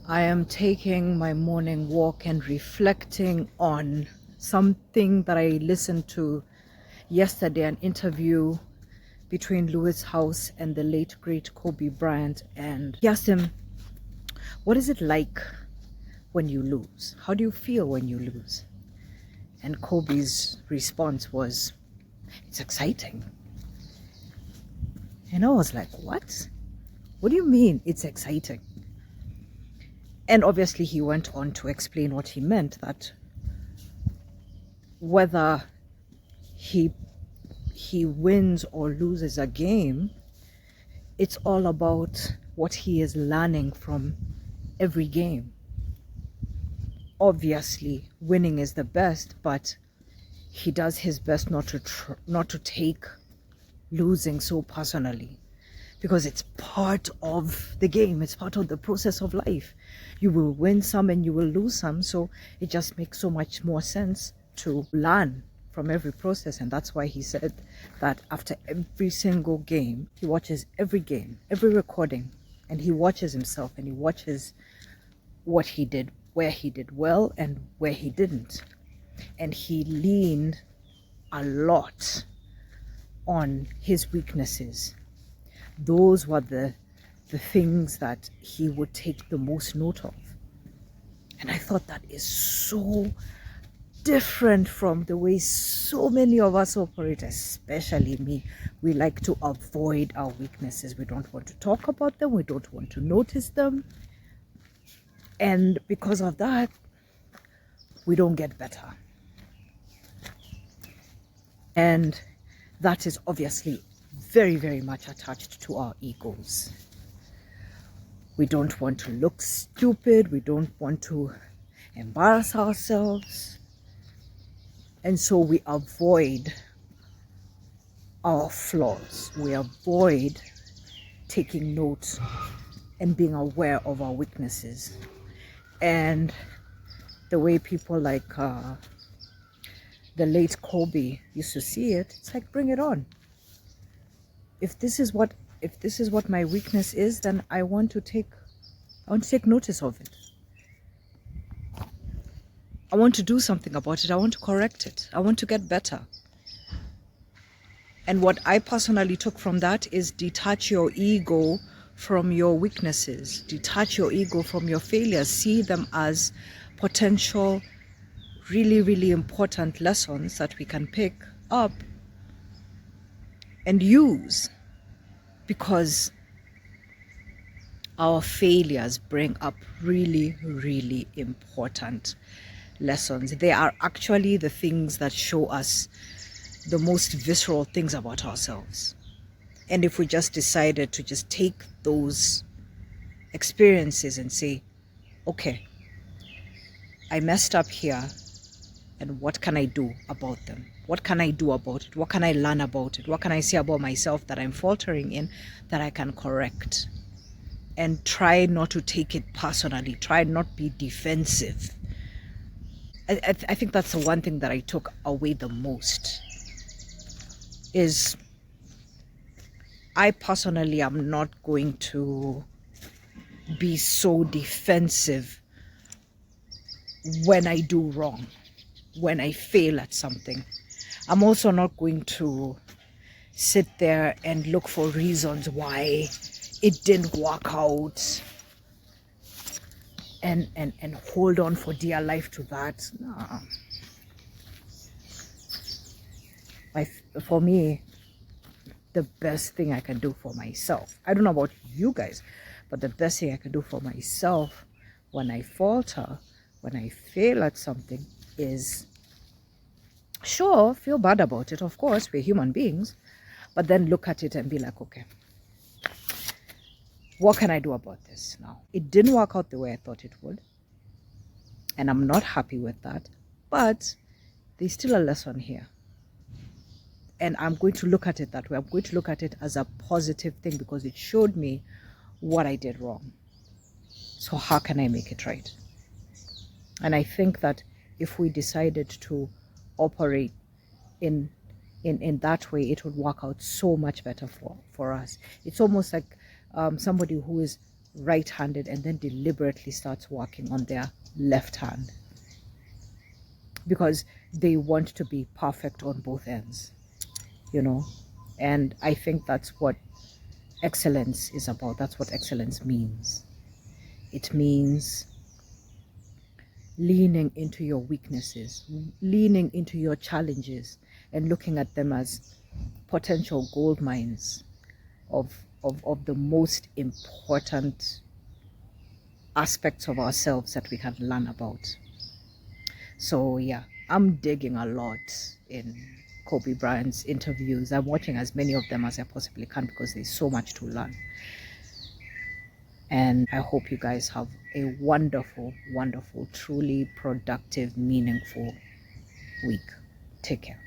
I am taking my morning walk and reflecting on something that I listened to yesterday, an interview between Lewis House and the late great Kobe Bryant. And he asked him, what is it like when you lose? How do you feel when you lose? And Kobe's response was, it's exciting. And I was like, what? What do you mean it's exciting? And obviously he went on to explain what he meant, that whether he wins or loses a game, it's all about what he is learning from every game. Obviously winning is the best, but he does his best not to take losing so personally, because it's part of the game, it's part of the process of life. You will win some and you will lose some, so it just makes so much more sense to learn from every process. And that's why he said that after every single game, he watches every game, every recording, and he watches himself and he watches what he did, where he did well and where he didn't. And he leaned a lot on his weaknesses. Those were the things that he would take the most note of. And I thought that is so different from the way so many of us operate, especially me. We like to avoid our weaknesses. We don't want to talk about them. We don't want to notice them. And because of that, we don't get better. And that is obviously very, very much attached to our egos. We don't want to look stupid. We don't want to embarrass ourselves. And so we avoid our flaws. We avoid taking notes and being aware of our weaknesses. And the way people like the late Kobe used to see it, it's like, bring it on. If this is what my weakness is, then I want to take notice of it. I want to do something about it. I want to correct it. I want to get better. And what I personally took from that is detach your ego from your weaknesses. Detach your ego from your failures. See them as potential, really, really important lessons that we can pick up and use, because our failures bring up really, really important lessons. They are actually the things that show us the most visceral things about ourselves. And if we just decided to just take those experiences and say, okay, I messed up here, and what can I do about them? What can I do about it? What can I learn about it? What can I say about myself that I'm faltering in, that I can correct? And try not to take it personally. Try not be defensive. I think that's the one thing that I took away the most, is I personally am not going to be so defensive when I do wrong, when I fail at something. I'm also not going to sit there and look for reasons why it didn't work out and hold on for dear life to that. No. For me, the best thing I can do for myself, I don't know about you guys, but the best thing I can do for myself when I falter, when I fail at something, is, sure, feel bad about it. Of course, we're human beings, but then look at it and be like, okay, what can I do about this now? It didn't work out the way I thought it would, and I'm not happy with that, but there's still a lesson here. And I'm going to look at it that way. I'm going to look at it as a positive thing, because it showed me what I did wrong. So how can I make it right? And I think that if we decided to operate in that way, it would work out so much better for us. It's almost like somebody who is right-handed and then deliberately starts working on their left hand, because they want to be perfect on both ends, you know. And I think that's what excellence is about. That's what excellence means. It means leaning into your weaknesses, leaning into your challenges, and looking at them as potential gold mines of the most important aspects of ourselves that we can learn about. So yeah, I'm digging a lot in Kobe Bryant's interviews. I'm watching as many of them as I possibly can because there's so much to learn. And I hope you guys have a wonderful, wonderful, truly productive, meaningful week. Take care.